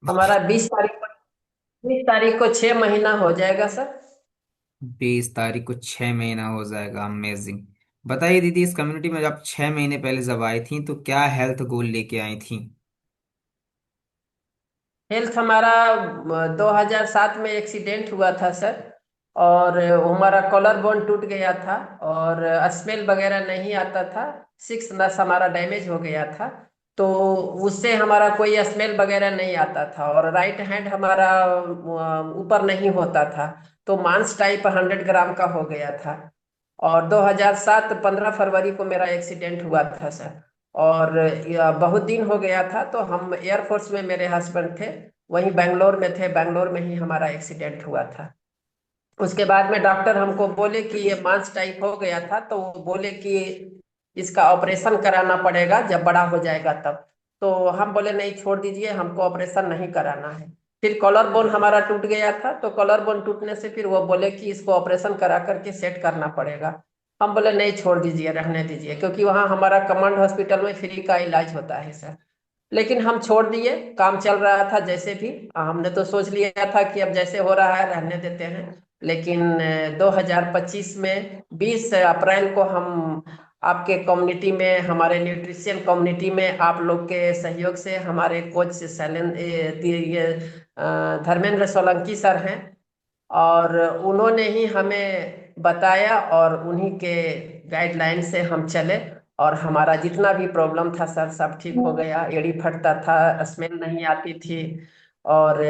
हमारा 20 तारीख को 6 महीना हो जाएगा सर। 20 तारीख को 6 महीना हो जाएगा। अमेजिंग। बताइए दीदी, इस कम्युनिटी में आप 6 महीने पहले जब आई थी तो क्या हेल्थ गोल लेके आई थी? हेल्थ हमारा 2007 में एक्सीडेंट हुआ था सर। और हमारा कॉलर बोन टूट गया था। और स्मेल वगैरह नहीं आता था। सिक्स नस हमारा डैमेज हो गया था। तो उससे हमारा कोई स्मेल वगैरह नहीं आता था, और राइट हैंड हमारा ऊपर नहीं होता था। तो मांस टाइप 100 ग्राम का हो गया था। और 2007 15 फरवरी को मेरा एक्सीडेंट हुआ था सर। और बहुत दिन हो गया था, तो हम एयरफोर्स में मेरे हस्बैंड थे। वहीं बेंगलोर में थे, बेंगलोर में ही हमारा एक्सीडेंट हुआ था। उसके बाद में डॉक्टर हमको बोले कि ये मांस टाइप हो गया था, तो वो बोले कि इसका ऑपरेशन कराना पड़ेगा जब बड़ा हो जाएगा तब। तो हम बोले नहीं, छोड़ दीजिए, हमको ऑपरेशन नहीं कराना है। फिर कॉलर बोन हमारा टूट गया था, तो कॉलर बोन टूटने से फिर वो बोले कि इसको ऑपरेशन करा करके सेट करना पड़ेगा। हम बोले नहीं, छोड़ दीजिए, रहने दीजिए, क्योंकि वहाँ हमारा कमांड हॉस्पिटल में फ्री का इलाज होता है सर। लेकिन हम छोड़ दिए, काम चल रहा था जैसे भी। हमने तो सोच लिया था कि अब जैसे हो रहा है रहने देते हैं। लेकिन 2025 में 20 अप्रैल को हम आपके कम्युनिटी में, हमारे न्यूट्रिशन कम्युनिटी में, आप लोग के सहयोग से, हमारे कोच धर्मेंद्र सोलंकी सर हैं। और उन्होंने ही हमें बताया, और उन्हीं के गाइडलाइन से हम चले। और हमारा जितना भी प्रॉब्लम था सर, सब ठीक हो गया। एड़ी फटता था, स्मेल नहीं आती थी। और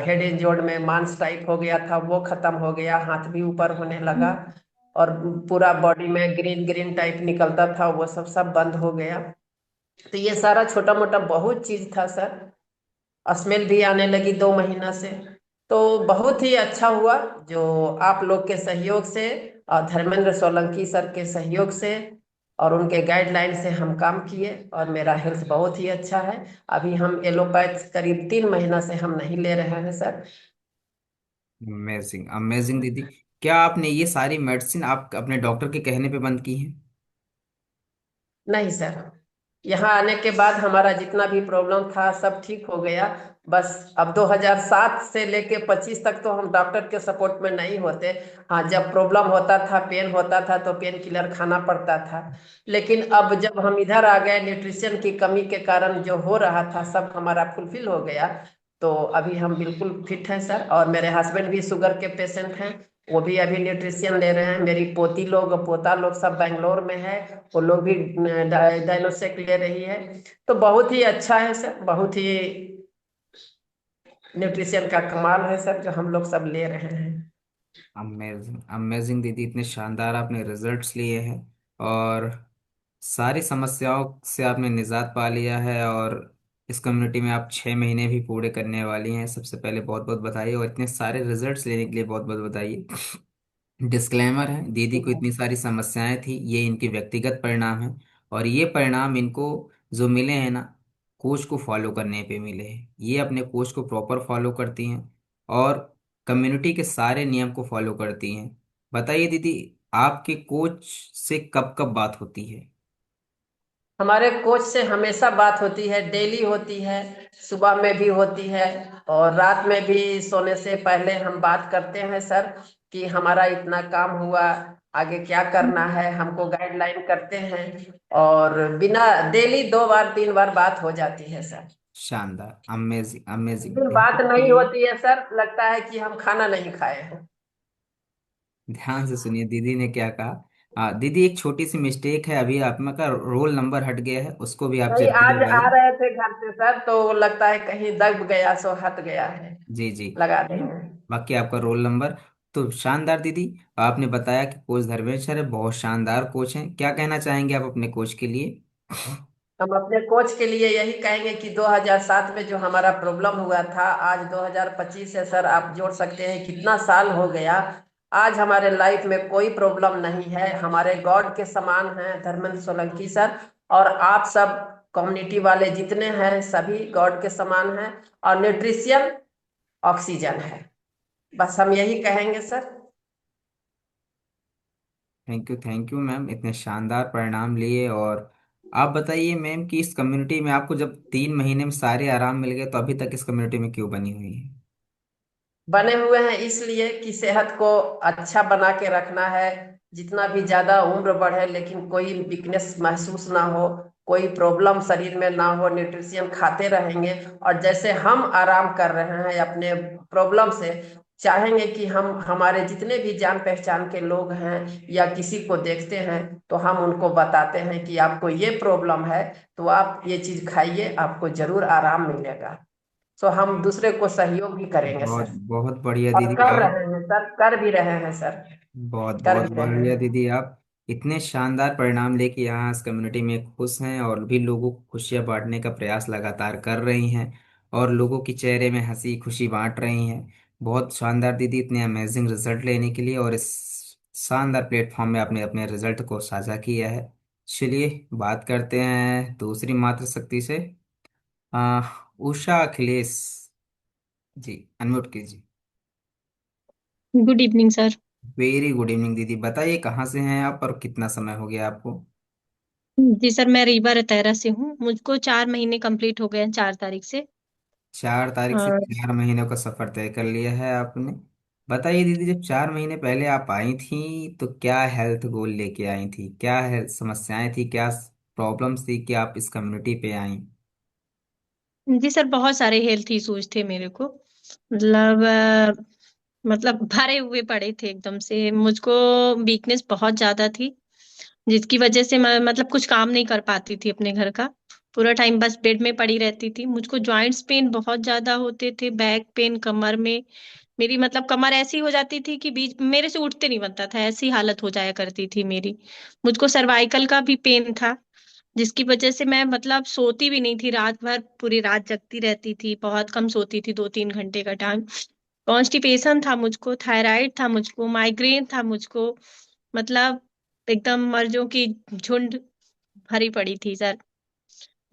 हेड एंड जोड़ में मांस टाइप हो गया था, वो खत्म हो गया, हाथ भी ऊपर होने लगा। और पूरा बॉडी में ग्रीन ग्रीन टाइप निकलता था, वो सब सब बंद हो गया। तो ये सारा छोटा मोटा बहुत चीज था सर। स्मेल भी आने लगी 2 महीना से। तो बहुत ही अच्छा हुआ जो आप लोग के सहयोग से, और धर्मेंद्र सोलंकी सर के सहयोग से, और उनके गाइडलाइन से हम काम किए, और मेरा हेल्थ बहुत ही अच्छा है। अभी हम एलोपैथ करीब 3 महीना से हम नहीं ले रहे हैं सर। अमेजिंग अमेजिंग दीदी। क्या आपने ये सारी मेडिसिन आप अपने डॉक्टर के कहने पे बंद की है? नहीं सर, यहाँ आने के बाद हमारा जितना भी प्रॉब्लम था सब ठीक हो गया। बस अब 2007 से लेके 25 तक तो हम डॉक्टर के सपोर्ट में नहीं होते। हाँ, जब प्रॉब्लम होता था, पेन होता था, तो पेन किलर खाना पड़ता था। लेकिन अब जब हम इधर आ गए, न्यूट्रिशन की कमी के कारण जो हो रहा था सब हमारा फुलफिल हो गया। तो अभी हम बिल्कुल फिट हैं सर। और मेरे हस्बैंड भी शुगर के पेशेंट हैं, वो भी अभी न्यूट्रिशन ले रहे हैं। मेरी पोती लोग, पोता लोग सब बेंगलोर में है, वो लोग भी डायनोसेक ले रही है। तो बहुत ही अच्छा है सर, बहुत ही न्यूट्रिशन का कमाल है सर जो हम लोग सब ले रहे हैं। अमेजिंग अमेजिंग दीदी, इतने शानदार आपने रिजल्ट्स लिए हैं और सारी समस्याओं से आपने निजात पा लिया है। और इस कम्युनिटी में आप 6 महीने भी पूरे करने वाली हैं। सबसे पहले बहुत बहुत बधाई, और इतने सारे रिजल्ट्स लेने के लिए बहुत बहुत बधाई। डिस्क्लेमर है, दीदी को इतनी सारी समस्याएं थी, ये इनके व्यक्तिगत परिणाम है। और ये परिणाम इनको जो मिले हैं ना, कोच को फॉलो करने पे मिले हैं। ये अपने कोच को प्रॉपर फॉलो करती हैं और कम्युनिटी के सारे नियम को फॉलो करती हैं। बताइए दीदी, आपके कोच से कब कब बात होती है? हमारे कोच से हमेशा बात होती है, डेली होती है। सुबह में भी होती है, और रात में भी सोने से पहले हम बात करते हैं सर कि हमारा इतना काम हुआ, आगे क्या करना है, हमको गाइडलाइन करते हैं। और बिना डेली 2 बार 3 बार बात हो जाती है सर। शानदार। अमेजिंग अमेजिंग, दिन बात ध्यान से नहीं सुनिए। होती है सर, लगता है कि हम खाना नहीं खाए हैं। ध्यान से सुनिए दीदी ने क्या कहा। दीदी, एक छोटी सी मिस्टेक है, अभी आप में का रोल नंबर हट गया है, उसको भी आप नहीं, जल्दी आज आ लगाइए। रहे थे घर से सर, तो लगता है कहीं दब गया सो हट गया है। जी जी। लगा देंगे। बाकी आपका रोल नंबर तो शानदार दीदी। आपने बताया कि कोच धर्मेंद्र सर है, बहुत शानदार कोच हैं। क्या कहना चाहेंगे आप अपने कोच के लिए? हम अपने कोच के लिए यही कहेंगे कि 2007 में जो हमारा प्रॉब्लम हुआ था, आज 2025 है सर, आप जोड़ सकते हैं कितना साल हो गया। आज हमारे लाइफ में कोई प्रॉब्लम नहीं है, हमारे गॉड के समान हैं धर्मेंद्र सोलंकी सर। और आप सब कम्युनिटी वाले जितने हैं सभी गॉड के समान हैं। और न्यूट्रिशियन ऑक्सीजन है। बस हम यही कहेंगे सर। थैंक यू मैम, इतने शानदार परिणाम लिए और आप बताइए मैम कि इस कम्युनिटी में आपको जब 3 महीने में सारे आराम मिल गए तो अभी तक इस कम्युनिटी में क्यों बनी हुई है? बने हुए हैं इसलिए कि सेहत को अच्छा बना के रखना है। जितना भी ज्यादा उम्र बढ़े लेकिन कोई वीकनेस महसूस ना हो, कोई प्रॉब्लम शरीर में ना हो, न्यूट्रिशन खाते रहेंगे। और जैसे हम आराम कर रहे हैं अपने प्रॉब्लम से, चाहेंगे कि हम हमारे जितने भी जान पहचान के लोग हैं या किसी को देखते हैं तो हम उनको बताते हैं कि आपको ये प्रॉब्लम है तो आप ये चीज खाइए, आपको जरूर आराम मिलेगा। सो हम दूसरे को सहयोग भी करेंगे बहुत सर। बहुत बढ़िया और दीदी कर आप। रहे हैं सर, कर भी रहे हैं सर। बहुत कर बहुत भी रहे बढ़िया हैं। दीदी आप इतने शानदार परिणाम लेके यहाँ इस कम्युनिटी में खुश हैं और भी लोगों को खुशियाँ बांटने का प्रयास लगातार कर रही हैं और लोगों के चेहरे में हंसी खुशी बांट रही हैं। बहुत शानदार दीदी, इतने अमेजिंग रिजल्ट लेने के लिए और इस शानदार प्लेटफॉर्म में आपने अपने रिजल्ट को साझा किया है। चलिए बात करते हैं दूसरी मातृशक्ति से। उषा अखिलेश जी, अनम्यूट कीजिए। Good evening sir. Very good evening दीदी, बताइए कहाँ से हैं आप और कितना समय हो गया आपको? जी सर, मैं रीवा रतैरा से हूँ। मुझको 4 महीने कंप्लीट हो गए हैं 4 तारीख से। 4 तारीख से और 4 महीनों का सफर तय कर लिया है आपने। बताइए दीदी, जब 4 महीने पहले आप आई थी तो क्या हेल्थ गोल लेके आई थी, क्या हेल्थ समस्याएं थी, क्या प्रॉब्लम्स थी कि आप इस कम्युनिटी पे आई? जी सर, बहुत सारे हेल्थ इश्यूज थे मेरे को। मतलब भरे हुए पड़े थे एकदम से मुझको। वीकनेस बहुत ज्यादा थी, जिसकी वजह से मैं मतलब कुछ काम नहीं कर पाती थी अपने घर का। पूरा टाइम बस बेड में पड़ी रहती थी। मुझको जॉइंट्स पेन बहुत ज्यादा होते थे, बैक पेन कमर में। मेरी मतलब कमर ऐसी हो जाती थी कि बीच मेरे से उठते नहीं बनता था, ऐसी हालत हो जाया करती थी मेरी। मुझको सर्वाइकल का भी पेन था, जिसकी वजह से मैं मतलब सोती भी नहीं थी, रात भर पूरी रात जगती रहती थी, बहुत कम सोती थी, 2-3 घंटे का टाइम। कॉन्स्टिपेशन था मुझको, थायराइड था मुझको, माइग्रेन था मुझको। मतलब एकदम मर्जों की झुंड भरी पड़ी थी सर।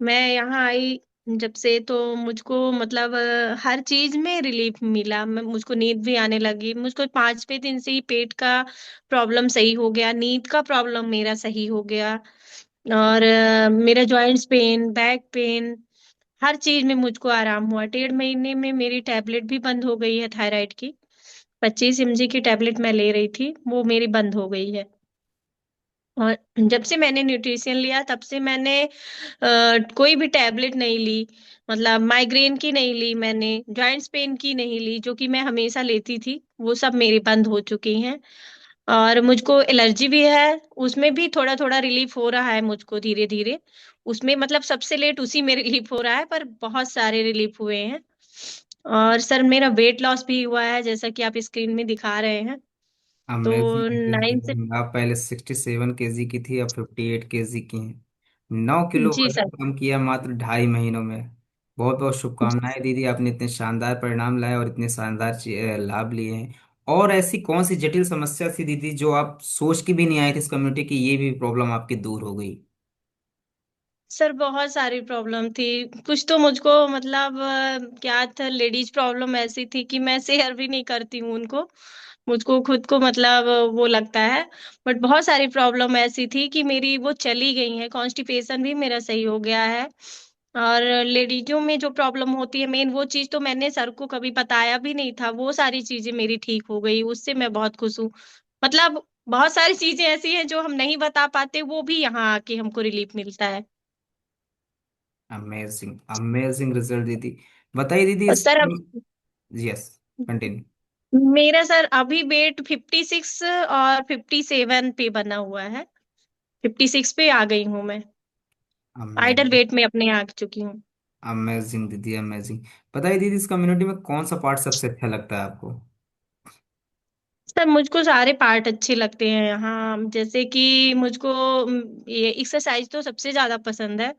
मैं यहाँ आई जब से तो मुझको मतलब हर चीज में रिलीफ मिला। मुझको नींद भी आने लगी। मुझको 5वें दिन से ही पेट का प्रॉब्लम सही हो गया, नींद का प्रॉब्लम मेरा सही हो गया। और मेरा जॉइंट्स पेन, बैक पेन, हर चीज में मुझको आराम हुआ। 1.5 महीने में मेरी टैबलेट भी बंद हो गई है थायराइड की। 25 mg की टैबलेट मैं ले रही थी, वो मेरी बंद हो गई है। और जब से मैंने न्यूट्रिशन लिया तब से मैंने कोई भी टैबलेट नहीं ली। मतलब माइग्रेन की नहीं ली मैंने, जॉइंट्स पेन की नहीं ली, जो कि मैं हमेशा लेती थी, वो सब मेरी बंद हो चुकी हैं। और मुझको एलर्जी भी है, उसमें भी थोड़ा थोड़ा रिलीफ हो रहा है मुझको धीरे धीरे। उसमें मतलब सबसे लेट उसी में रिलीफ हो रहा है, पर बहुत सारे रिलीफ हुए हैं। और सर मेरा वेट लॉस भी हुआ है, जैसा कि आप स्क्रीन में दिखा रहे हैं। तो नाइन से अमेजिंग, आप पहले 67 केजी की थी, अब 58 केजी की हैं। 9 किलो जी वजन सर। कम किया मात्र 2.5 महीनों में। बहुत बहुत शुभकामनाएं दीदी, आपने इतने शानदार परिणाम लाए और इतने शानदार लाभ लिए हैं। और ऐसी कौन सी जटिल समस्या थी दीदी जो आप सोच के भी नहीं आए थे इस कम्युनिटी की ये भी प्रॉब्लम आपकी दूर हो गई? सर बहुत सारी प्रॉब्लम थी। कुछ तो मुझको मतलब क्या था, लेडीज प्रॉब्लम ऐसी थी कि मैं शेयर भी नहीं करती हूँ उनको। मुझको खुद को मतलब वो लगता है। बट बहुत सारी प्रॉब्लम ऐसी थी कि मेरी वो चली गई है। कॉन्स्टिपेशन भी मेरा सही हो गया है। और लेडीजों में जो प्रॉब्लम होती है मेन, वो चीज तो मैंने सर को कभी बताया भी नहीं था, वो सारी चीजें मेरी ठीक हो गई, उससे मैं बहुत खुश हूँ। मतलब बहुत सारी चीजें ऐसी हैं जो हम नहीं बता पाते, वो भी यहाँ आके हमको रिलीफ मिलता है। अमेजिंग अमेजिंग रिजल्ट दीदी। बताइए दीदी और इस। सर अब यस, कंटिन्यू। मेरा सर अभी वेट 56 और 57 पे बना हुआ है। 56 पे आ गई हूँ मैं। आइडल अमेजिंग वेट में अपने आ चुकी हूँ। अमेजिंग दीदी, अमेजिंग। बताइए दीदी, इस कम्युनिटी में कौन सा पार्ट सबसे अच्छा लगता है आपको? सर मुझको सारे पार्ट अच्छे लगते हैं यहाँ, जैसे कि मुझको ये एक्सरसाइज तो सबसे ज्यादा पसंद है,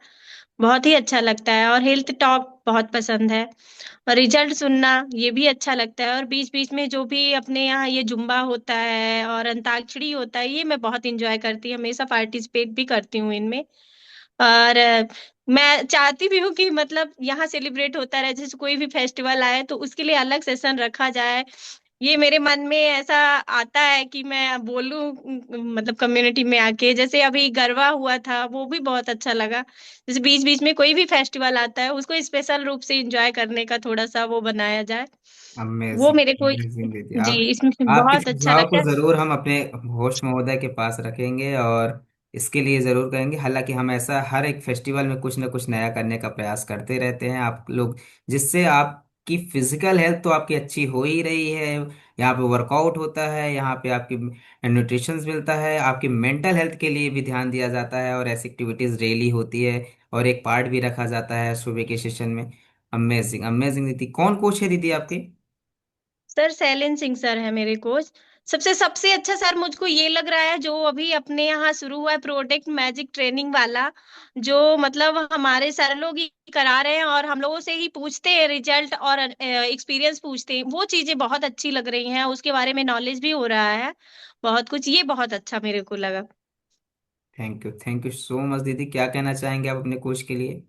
बहुत ही अच्छा लगता है। और हेल्थ टॉक बहुत पसंद है। और रिजल्ट सुनना ये भी अच्छा लगता है। और बीच बीच में जो भी अपने यहाँ ये जुम्बा होता है और अंताक्षरी होता है, ये मैं बहुत इंजॉय करती हूँ, हमेशा पार्टिसिपेट भी करती हूँ इनमें। और मैं चाहती भी हूँ कि मतलब यहाँ सेलिब्रेट होता रहे, जैसे कोई भी फेस्टिवल आए तो उसके लिए अलग सेशन रखा जाए। ये मेरे मन में ऐसा आता है कि मैं बोलूं, मतलब कम्युनिटी में आके। जैसे अभी गरबा हुआ था, वो भी बहुत अच्छा लगा। जैसे बीच बीच में कोई भी फेस्टिवल आता है, उसको स्पेशल रूप से एंजॉय करने का थोड़ा सा वो बनाया जाए। वो अमेजिंग, मेरे को, अमेजिंग दीदी। जी, आप इसमें आपके बहुत अच्छा सुझाव को लगता है। जरूर हम अपने होस्ट महोदय के पास रखेंगे और इसके लिए जरूर कहेंगे। हालांकि हम ऐसा हर एक फेस्टिवल में कुछ ना कुछ नया करने का प्रयास करते रहते हैं आप लोग, जिससे आपकी फिजिकल हेल्थ तो आपकी अच्छी हो ही रही है। यहाँ पे वर्कआउट होता है, यहाँ पे आपकी न्यूट्रिशन मिलता है, आपकी मेंटल हेल्थ के लिए भी ध्यान दिया जाता है और ऐसी एक्टिविटीज डेली होती है और एक पार्ट भी रखा जाता है सुबह के सेशन में। अमेजिंग, अमेजिंग दीदी। कौन कोच है दीदी आपके? सर शैलेंद्र सिंह सर है मेरे कोच। सबसे सबसे अच्छा सर मुझको ये लग रहा है, जो अभी अपने यहाँ शुरू हुआ है प्रोडक्ट मैजिक ट्रेनिंग वाला, जो मतलब हमारे सर लोग ही करा रहे हैं और हम लोगों से ही पूछते हैं रिजल्ट और एक्सपीरियंस पूछते हैं। वो चीजें बहुत अच्छी लग रही हैं, उसके बारे में नॉलेज भी हो रहा है बहुत कुछ। ये बहुत अच्छा मेरे को लगा। थैंक यू सो मच दीदी। क्या कहना चाहेंगे आप अपने कोच के लिए?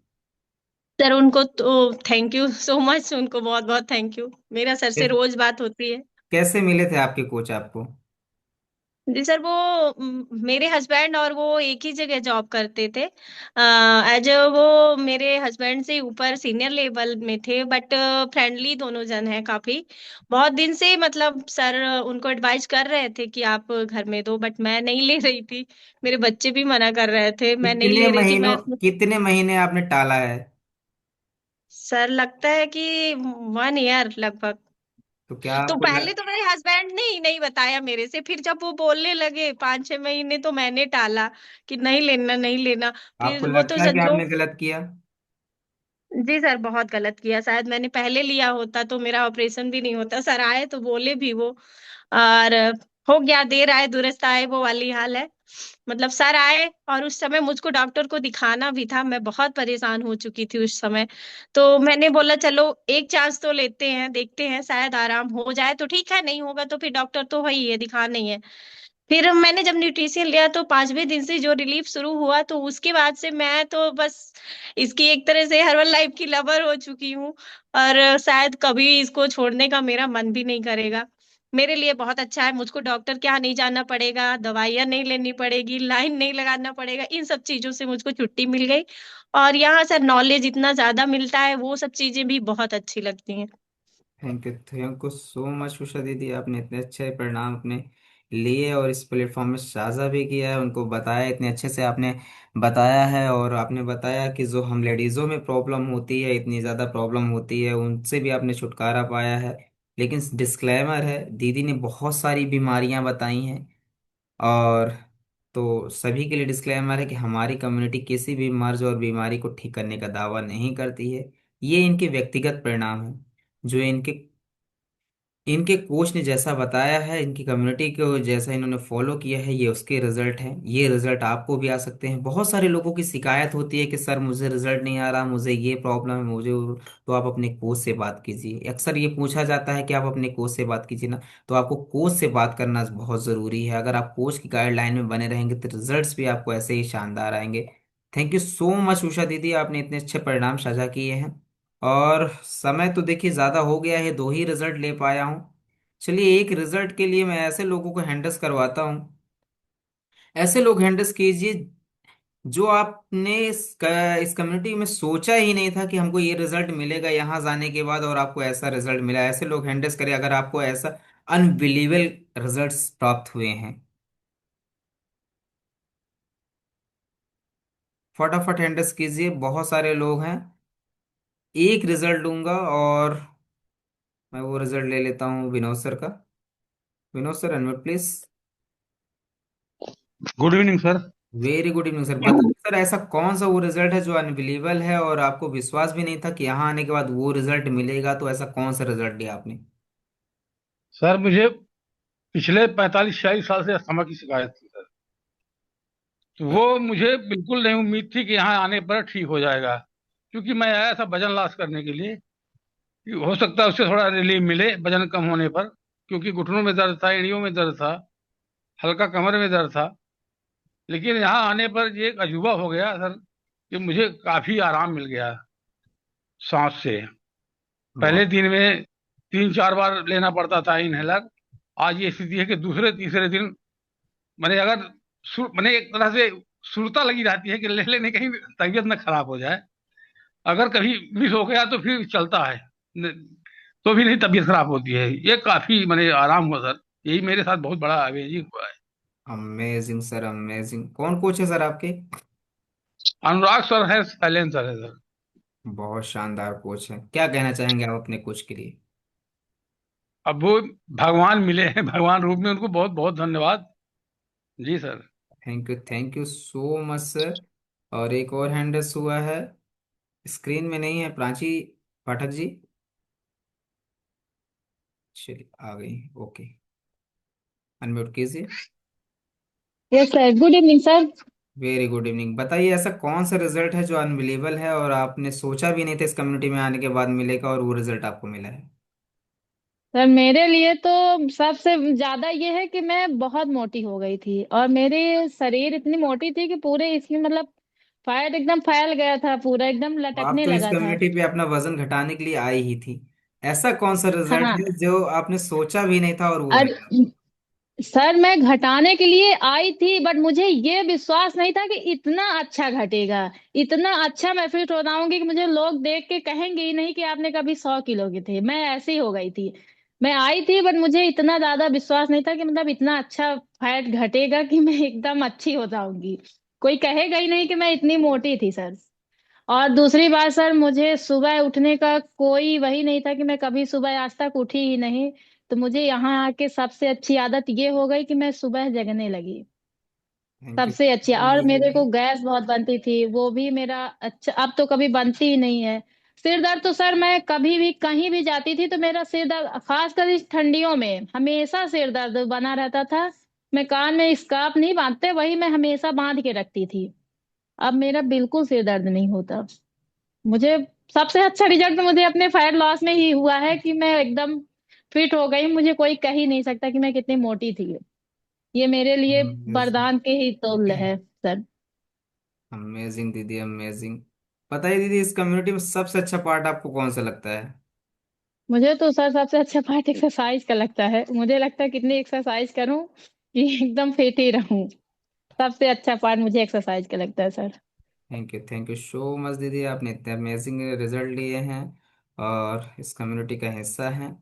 सर उनको तो थैंक यू सो मच, उनको बहुत बहुत थैंक यू। मेरा सर से कैसे रोज बात होती है। कैसे मिले थे आपके कोच आपको? जी सर, वो मेरे हस्बैंड और वो एक ही जगह जॉब करते थे। एज वो मेरे हस्बैंड से ऊपर सीनियर लेवल में थे, बट फ्रेंडली दोनों जन हैं काफी। बहुत दिन से मतलब सर उनको एडवाइस कर रहे थे कि आप घर में दो, बट मैं नहीं ले रही थी। मेरे बच्चे भी मना कर रहे थे, मैं नहीं कितने ले रही थी। महीनों मैं, कितने महीने आपने टाला है? सर लगता है कि 1 ईयर लगभग। तो क्या तो आपको पहले तो मेरे हस्बैंड ने ही नहीं बताया मेरे से, फिर जब वो बोलने लगे 5-6 महीने, तो मैंने टाला कि नहीं लेना नहीं लेना। आपको फिर वो तो लगता है कि आपने संजोग, गलत किया? जी सर बहुत गलत किया। शायद मैंने पहले लिया होता तो मेरा ऑपरेशन भी नहीं होता। सर आए तो बोले भी वो, और हो गया, देर आए दुरुस्त आए, वो वाली हाल है। मतलब सर आए और उस समय मुझको डॉक्टर को दिखाना भी था, मैं बहुत परेशान हो चुकी थी उस समय। तो मैंने बोला चलो एक चांस तो लेते हैं, देखते हैं शायद आराम हो जाए तो ठीक है, नहीं होगा तो फिर डॉक्टर तो वही है, दिखाना ही है। फिर मैंने जब न्यूट्रिशन लिया तो 5वें दिन से जो रिलीफ शुरू हुआ, तो उसके बाद से मैं तो बस इसकी एक तरह से हर्बल लाइफ की लवर हो चुकी हूँ। और शायद कभी इसको छोड़ने का मेरा मन भी नहीं करेगा। मेरे लिए बहुत अच्छा है, मुझको डॉक्टर के यहाँ नहीं जाना पड़ेगा, दवाइयाँ नहीं लेनी पड़ेगी, लाइन नहीं लगाना पड़ेगा, इन सब चीजों से मुझको छुट्टी मिल गई। और यहाँ सर नॉलेज इतना ज्यादा मिलता है, वो सब चीजें भी बहुत अच्छी लगती हैं। Thank you so much Usha दीदी। आपने इतने अच्छे परिणाम अपने लिए और इस प्लेटफॉर्म में साझा भी किया है, उनको बताया, इतने अच्छे से आपने बताया है। और आपने बताया कि जो हम लेडीज़ों में प्रॉब्लम होती है, इतनी ज़्यादा प्रॉब्लम होती है, उनसे भी आपने छुटकारा पाया है। लेकिन डिस्क्लेमर है, दीदी ने बहुत सारी बीमारियां बताई हैं। और तो सभी के लिए डिस्क्लेमर है कि हमारी कम्युनिटी किसी भी मर्ज और बीमारी को ठीक करने का दावा नहीं करती है। ये इनके व्यक्तिगत परिणाम है, जो इनके इनके कोच ने जैसा बताया है, इनकी कम्युनिटी को जैसा इन्होंने फॉलो किया है, ये उसके रिजल्ट हैं। ये रिजल्ट आपको भी आ सकते हैं। बहुत सारे लोगों की शिकायत होती है कि सर मुझे रिजल्ट नहीं आ रहा, मुझे ये प्रॉब्लम है, तो आप अपने कोच से बात कीजिए। अक्सर ये पूछा जाता है कि आप अपने कोच से बात कीजिए ना, तो आपको कोच से बात करना बहुत ज़रूरी है। अगर आप कोच की गाइडलाइन में बने रहेंगे तो रिजल्ट्स भी आपको ऐसे ही शानदार आएंगे। Thank you so much Usha दीदी, आपने इतने अच्छे परिणाम साझा किए हैं। और समय तो देखिए ज़्यादा हो गया है, 2 ही रिजल्ट ले पाया हूँ। चलिए, एक रिजल्ट के लिए मैं ऐसे लोगों को हैंडल्स करवाता हूँ। ऐसे लोग हैंडल्स कीजिए जो आपने इस कम्युनिटी में सोचा ही नहीं था कि हमको ये रिजल्ट मिलेगा यहाँ जाने के बाद, और आपको ऐसा रिजल्ट मिला। ऐसे लोग हैंडल्स करें अगर आपको ऐसा अनबिलीवेबल रिजल्ट्स प्राप्त हुए हैं। फटाफट हैंडल्स कीजिए, बहुत सारे लोग हैं। एक रिजल्ट लूंगा और मैं वो रिजल्ट ले लेता हूँ विनोद सर का। Vinod sir, unmute please. Good evening sir. Very good evening sir. बताइए सर, ऐसा कौन सा वो रिजल्ट है जो अनबिलीवेबल है और आपको विश्वास भी नहीं था कि यहाँ आने के बाद वो रिजल्ट मिलेगा? तो ऐसा कौन सा रिजल्ट लिया आपने? सर मुझे पिछले 45-46 साल से अस्थमा की शिकायत थी सर। तो वो मुझे बिल्कुल नहीं उम्मीद थी कि यहाँ आने पर ठीक हो जाएगा, क्योंकि मैं आया था वजन लॉस करने के लिए कि हो सकता है उससे थोड़ा रिलीफ मिले वजन कम होने पर, क्योंकि घुटनों में दर्द था, एड़ियों में दर्द था, हल्का कमर में दर्द था। लेकिन यहाँ आने पर ये एक अजूबा हो गया सर कि मुझे काफी आराम मिल गया सांस से। बहुत पहले दिन में 3-4 बार लेना पड़ता था इनहेलर। आज ये स्थिति है कि दूसरे तीसरे दिन मैंने अगर मैंने एक तरह से सुरता लगी रहती है कि ले लेने कहीं तबीयत न खराब हो जाए। अगर कभी मिस हो गया तो फिर चलता है, तो भी नहीं तबीयत खराब होती है। ये काफी मैंने आराम हुआ सर, यही मेरे साथ बहुत बड़ा अमेजिंग हुआ है। Amazing sir, amazing. कौन कोच है सर आपके? अनुराग सर है, शैलेंद्र सर है सर। बहुत शानदार कोच है। क्या कहना चाहेंगे आप अपने कोच के लिए? अब वो भगवान मिले हैं, भगवान रूप में, उनको बहुत बहुत धन्यवाद। जी sir. Thank you so much sir. और एक और हैंड रेस हुआ है, स्क्रीन में नहीं है, प्राची पाठक जी। चलिए आ गई, ओके। अनम्यूट कीजिए। Yes sir, good evening sir. Very good evening. बताइए ऐसा कौन सा रिजल्ट है जो अनबिलीवेबल है और आपने सोचा भी नहीं था इस कम्युनिटी में आने के बाद मिलेगा, और वो रिजल्ट आपको मिला है? सर मेरे लिए तो सबसे ज्यादा ये है कि मैं बहुत मोटी हो गई थी और मेरे शरीर इतनी मोटी थी कि पूरे इसमें मतलब फैट एकदम फैल गया था, पूरा एकदम तो आप लटकने तो इस लगा था। कम्युनिटी पे अपना वजन घटाने के लिए आई ही थी। ऐसा कौन सा रिजल्ट हाँ। है जो आपने सोचा भी नहीं था और वो और मिला? सर मैं घटाने के लिए आई थी, बट मुझे ये विश्वास नहीं था कि इतना अच्छा घटेगा, इतना अच्छा मैं फिट हो जाऊंगी कि मुझे लोग देख के कहेंगे ही नहीं कि आपने कभी 100 किलो के थे। मैं ऐसी ही हो गई थी। मैं आई थी बट मुझे इतना ज्यादा विश्वास नहीं था कि मतलब इतना अच्छा फैट घटेगा कि मैं एकदम अच्छी हो जाऊंगी। कोई कहेगा ही नहीं कि मैं इतनी मोटी थी सर। और दूसरी बात सर, मुझे सुबह उठने का कोई वही नहीं था कि मैं कभी सुबह आज तक उठी ही नहीं। तो मुझे यहाँ आके सबसे अच्छी आदत ये हो गई कि मैं सुबह जगने लगी। Thank you. सबसे अच्छी। और मेरे को अमेजिंग। गैस बहुत बनती थी, वो भी मेरा अच्छा अब तो कभी बनती ही नहीं है। सिर दर्द तो सर मैं कभी भी कहीं भी जाती थी तो मेरा सिर दर्द, खासकर इस ठंडियों में हमेशा सिर दर्द बना रहता था। मैं कान में स्कार्फ नहीं बांधते, वही मैं हमेशा बांध के रखती थी। अब मेरा बिल्कुल सिर दर्द नहीं होता। मुझे सबसे अच्छा रिजल्ट तो मुझे अपने फैट लॉस में ही हुआ है कि मैं एकदम फिट हो गई। मुझे कोई कह ही नहीं सकता कि मैं कितनी मोटी थी। ये मेरे लिए अमेजिंग। वरदान के ही तुल्य है सर। अमेजिंग दीदी, अमेजिंग। बताइए दीदी, इस कम्युनिटी में सबसे अच्छा पार्ट आपको कौन सा लगता है? मुझे तो सर सबसे अच्छा पार्ट एक्सरसाइज का लगता है। मुझे लगता है कितनी एक्सरसाइज करूं कि एकदम फिट ही रहूं। सबसे अच्छा पार्ट मुझे एक्सरसाइज का लगता है sir. Thank you so much दीदी, आपने इतने अमेजिंग रिजल्ट लिए हैं और इस कम्युनिटी का हिस्सा हैं।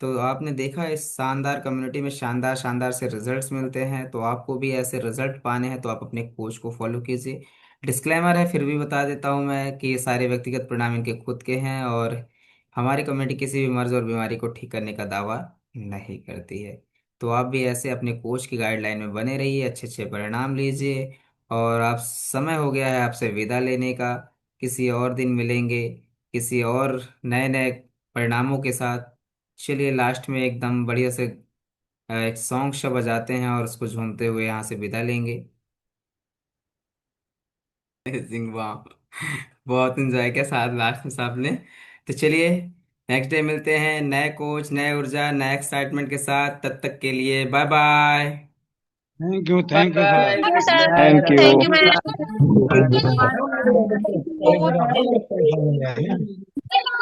तो आपने देखा, इस शानदार कम्युनिटी में शानदार शानदार से रिजल्ट्स मिलते हैं। तो आपको भी ऐसे रिजल्ट पाने हैं तो आप अपने कोच को फॉलो कीजिए। डिस्क्लेमर है, फिर भी बता देता हूं मैं कि ये सारे व्यक्तिगत परिणाम इनके खुद के हैं, और हमारी कम्युनिटी किसी भी मर्ज और बीमारी को ठीक करने का दावा नहीं करती है। तो आप भी ऐसे अपने कोच की गाइडलाइन में बने रहिए, अच्छे अच्छे परिणाम लीजिए। और आप, समय हो गया है आपसे विदा लेने का। किसी और दिन मिलेंगे किसी और नए नए परिणामों के साथ। चलिए लास्ट में एकदम बढ़िया से एक सॉन्ग सा बजाते हैं और उसको झूमते हुए यहाँ से विदा लेंगे। सिंह वाह, बहुत इंजॉय किया साथ लास्ट में साहब ने। तो चलिए, नेक्स्ट डे मिलते हैं नए कोच, नए ऊर्जा, नए एक्साइटमेंट के साथ। तब तक के लिए bye bye. Bye thank you bye, sir. Good sir, thank night. You. Thank you ma'am. Thank you.